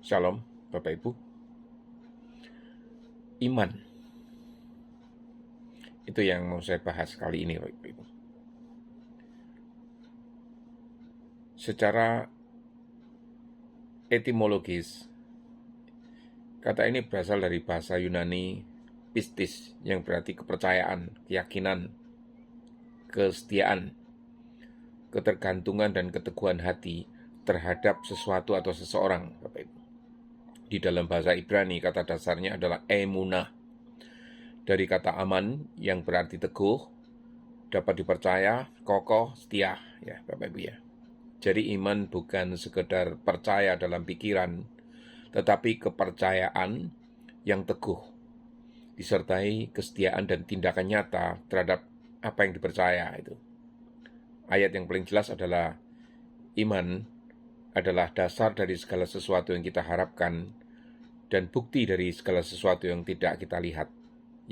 Shalom, Bapak Ibu. Iman, itu yang mau saya bahas kali ini, Bapak Ibu. Secara etimologis, kata ini berasal dari bahasa Yunani pistis, yang berarti kepercayaan, keyakinan, kesetiaan, ketergantungan, dan keteguhan hati terhadap sesuatu atau seseorang, Bapak Ibu. Di dalam bahasa Ibrani, kata dasarnya adalah emunah, dari kata aman yang berarti teguh, dapat dipercaya, kokoh, setia, ya Bapak Ibu ya. Jadi iman bukan sekedar percaya dalam pikiran, tetapi kepercayaan yang teguh, disertai kesetiaan dan tindakan nyata terhadap apa yang dipercaya itu. Ayat yang paling jelas adalah iman adalah dasar dari segala sesuatu yang kita harapkan dan bukti dari segala sesuatu yang tidak kita lihat,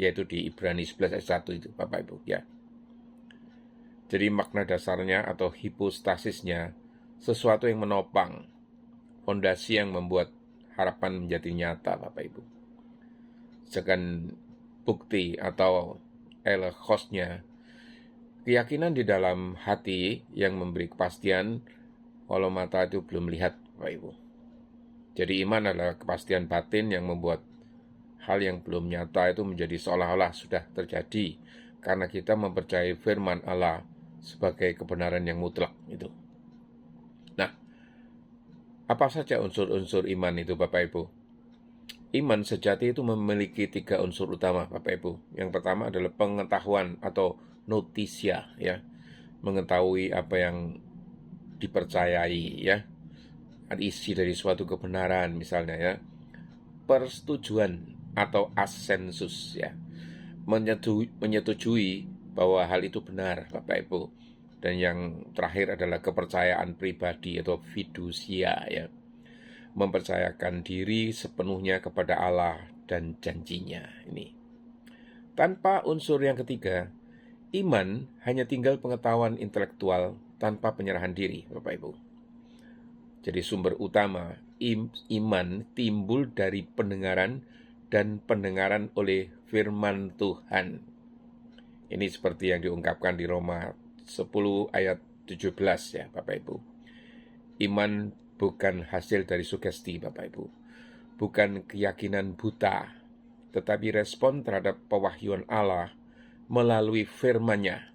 yaitu di Ibrani 11 ayat 1 itu, Bapak Ibu ya. Jadi makna dasarnya atau hipostasisnya sesuatu yang menopang, fondasi yang membuat harapan menjadi nyata, Bapak Ibu. Sedangkan bukti atau elkhosnya, keyakinan di dalam hati yang memberi kepastian walau mata itu belum melihat, Bapak Ibu. Jadi iman adalah kepastian batin yang membuat hal yang belum nyata itu menjadi seolah-olah sudah terjadi karena kita mempercayai firman Allah sebagai kebenaran yang mutlak itu. Nah, apa saja unsur-unsur iman itu, Bapak Ibu? Iman sejati itu memiliki 3 unsur utama, Bapak Ibu. Yang pertama adalah pengetahuan atau notisia, ya, mengetahui apa yang dipercayai, ya, isi dari suatu kebenaran, misalnya, ya. Persetujuan atau asensus, ya, menyetujui bahwa hal itu benar, Bapak Ibu. Dan yang terakhir adalah kepercayaan pribadi atau fidusia, ya, mempercayakan diri sepenuhnya kepada Allah dan janjinya ini. Tanpa unsur yang ketiga, iman hanya tinggal pengetahuan intelektual tanpa penyerahan diri, Bapak Ibu. Jadi sumber utama iman timbul dari pendengaran dan pendengaran oleh firman Tuhan. Ini seperti yang diungkapkan di Roma 10 ayat 17 ya Bapak Ibu. Iman bukan hasil dari sugesti, Bapak Ibu. Bukan keyakinan buta, tetapi respon terhadap pewahyuan Allah melalui firman-Nya.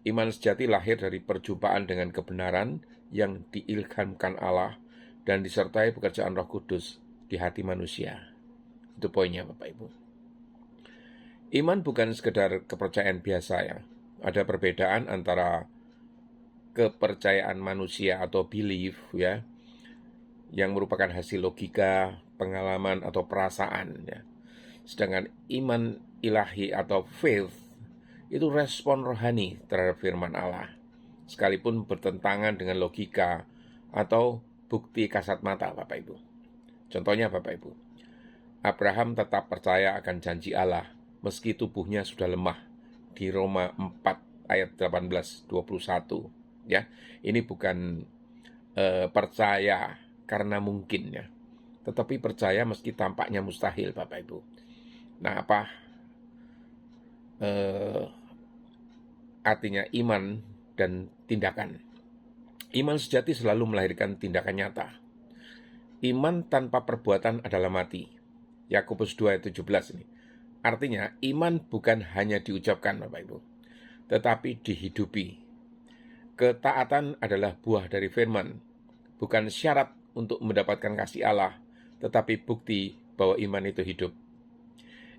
Iman sejati lahir dari perjumpaan dengan kebenaran yang diilhamkan Allah dan disertai pekerjaan Roh Kudus di hati manusia. Itu poinnya, Bapak Ibu. Iman bukan sekedar kepercayaan biasa ya. Ada perbedaan antara kepercayaan manusia atau belief ya, yang merupakan hasil logika, pengalaman atau perasaan ya. Sedangkan iman ilahi atau faith itu respon rohani terhadap firman Allah, sekalipun bertentangan dengan logika atau bukti kasat mata, Bapak Ibu. Contohnya, Bapak Ibu, Abraham tetap percaya akan janji Allah meski tubuhnya sudah lemah, di Roma 4 ayat 18-21 ya. Ini bukan percaya karena mungkin ya, tetapi percaya meski tampaknya mustahil, Bapak Ibu. Nah, apa artinya iman dan tindakan? Iman sejati selalu melahirkan tindakan nyata. Iman tanpa perbuatan adalah mati. Yakobus 2 ayat 17 ini. Artinya iman bukan hanya diucapkan, Bapak Ibu, tetapi dihidupi. Ketaatan adalah buah dari firman, bukan syarat untuk mendapatkan kasih Allah, tetapi bukti bahwa iman itu hidup.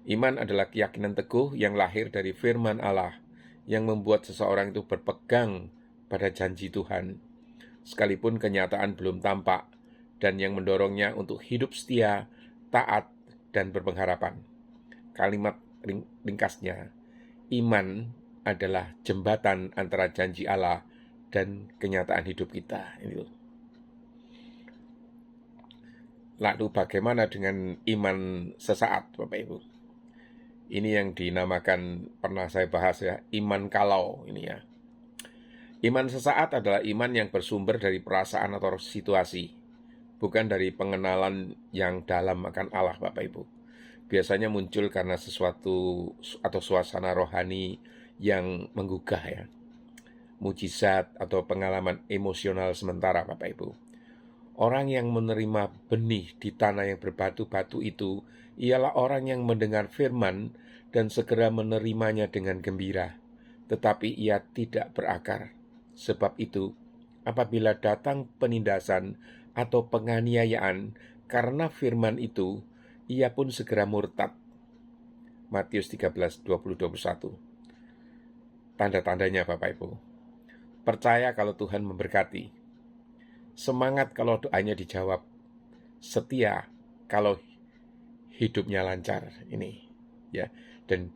Iman adalah keyakinan teguh yang lahir dari firman Allah, yang membuat seseorang itu berpegang pada janji Tuhan, sekalipun kenyataan belum tampak, dan yang mendorongnya untuk hidup setia, taat, dan berpengharapan. Kalimat ringkasnya, iman adalah jembatan antara janji Allah dan kenyataan hidup kita. Lalu bagaimana dengan iman sesaat, Bapak Ibu? Ini yang dinamakan, pernah saya bahas ya, iman kalau ini ya. Iman sesaat adalah iman yang bersumber dari perasaan atau situasi, bukan dari pengenalan yang dalam akan Allah, Bapak Ibu. Biasanya muncul karena sesuatu atau suasana rohani yang menggugah ya, mujizat atau pengalaman emosional sementara, Bapak Ibu. Orang yang menerima benih di tanah yang berbatu-batu itu ialah orang yang mendengar firman dan segera menerimanya dengan gembira, tetapi ia tidak berakar. Sebab itu, apabila datang penindasan atau penganiayaan karena firman itu, ia pun segera murtad. Matius 13, 20-21. Tanda-tandanya Bapak Ibu. Percaya kalau Tuhan memberkati. Semangat kalau doanya dijawab. Setia kalau hidupnya lancar ini ya. Dan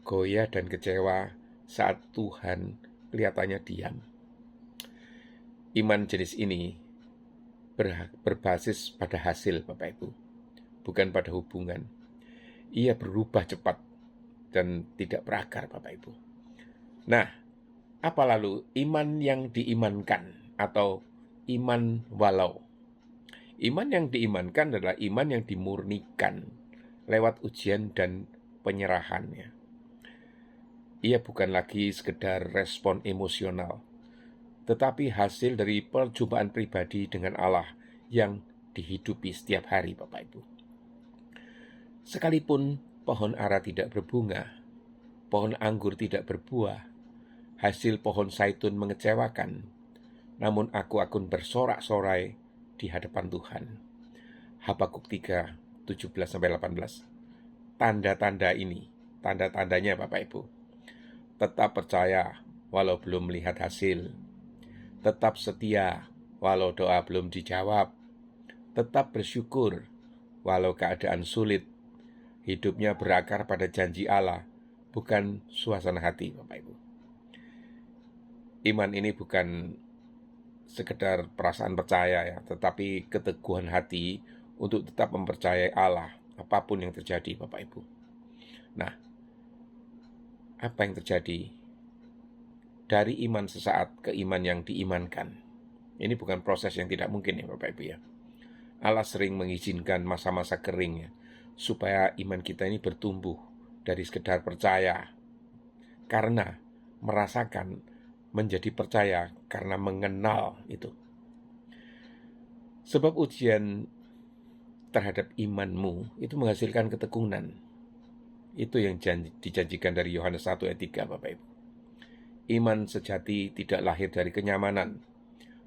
goyah dan kecewa saat Tuhan kelihatannya diam. Iman jenis ini berbasis pada hasil, Bapak Ibu, bukan pada hubungan. Ia berubah cepat dan tidak berakar, Bapak Ibu. Nah, apa lalu iman yang diimankan atau iman walau? Iman yang diimankan adalah iman yang dimurnikan lewat ujian dan penyerahannya. Ia bukan lagi sekedar respon emosional, tetapi hasil dari perjumpaan pribadi dengan Allah yang dihidupi setiap hari, Bapak Ibu. Sekalipun pohon ara tidak berbunga, pohon anggur tidak berbuah, hasil pohon zaitun mengecewakan, namun aku akan bersorak-sorai di hadapan Tuhan. Habakuk 3, 17-18. Tanda-tanda ini, tanda-tandanya Bapak Ibu. Tetap percaya walau belum melihat hasil. Tetap setia walau doa belum dijawab. Tetap bersyukur walau keadaan sulit. Hidupnya berakar pada janji Allah, bukan suasana hati, Bapak Ibu. Iman ini bukan sekedar perasaan percaya ya, tetapi keteguhan hati untuk tetap mempercayai Allah apapun yang terjadi, Bapak Ibu. Nah, apa yang terjadi dari iman sesaat ke iman yang diimankan? Ini bukan proses yang tidak mungkin ya, Bapak Ibu ya. Allah sering mengizinkan masa-masa kering ya, supaya iman kita ini bertumbuh dari sekedar percaya karena merasakan, menjadi percaya karena mengenal itu. Sebab ujian terhadap imanmu itu menghasilkan ketekunan. Itu yang dijanjikan dari Yohanes 1 ayat 3, Bapak Ibu. Iman sejati tidak lahir dari kenyamanan,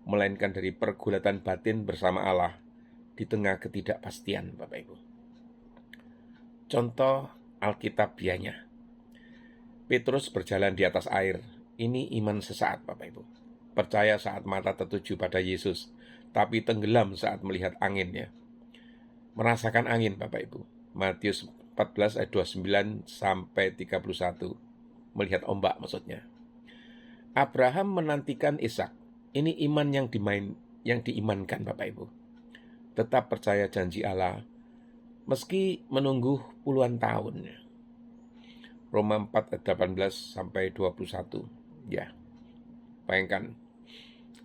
melainkan dari pergulatan batin bersama Allah di tengah ketidakpastian, Bapak Ibu. Contoh Alkitabiahnya. Petrus berjalan di atas air. Ini iman sesaat, Bapak Ibu. Percaya saat mata tertuju pada Yesus, tapi tenggelam saat melihat anginnya. Merasakan angin, Bapak Ibu. Matius 14 ayat 29-31. Melihat ombak maksudnya. Abraham menantikan Ishak. Ini iman yang diimankan, Bapak Ibu. Tetap percaya janji Allah meski menunggu puluhan tahun. Roma 4 ayat 18-21. Ya, bayangkan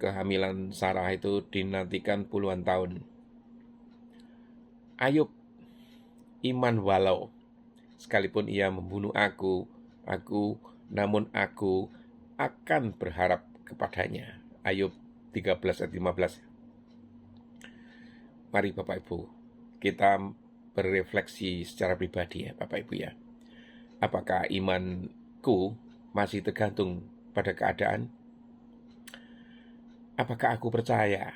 kehamilan Sarah itu dinantikan puluhan tahun. Ayub, iman walau, sekalipun ia membunuh aku, namun aku akan berharap kepadanya. Ayub 13 ayat 15. Mari Bapak Ibu, kita berefleksi secara pribadi ya Bapak Ibu ya. Apakah imanku masih tergantung pada keadaan? Apakah aku percaya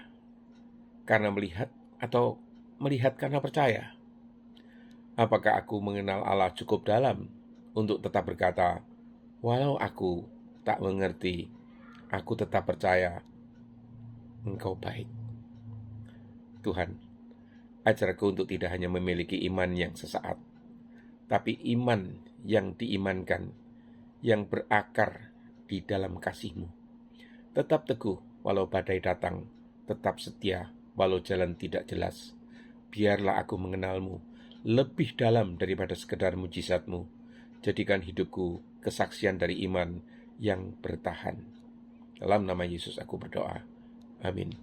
karena melihat atau melihat karena percaya? Apakah aku mengenal Allah cukup dalam untuk tetap berkata, walau aku tak mengerti, aku tetap percaya Engkau baik. Tuhan, ajarku untuk tidak hanya memiliki iman yang sesaat, tapi iman yang diimankan, yang berakar di dalam kasih-Mu. Tetap teguh walau badai datang, tetap setia walau jalan tidak jelas. Biarlah aku mengenal-Mu lebih dalam daripada sekedar mujizat-Mu. Jadikan hidupku kesaksian dari iman yang bertahan. Dalam nama Yesus aku berdoa. Amin.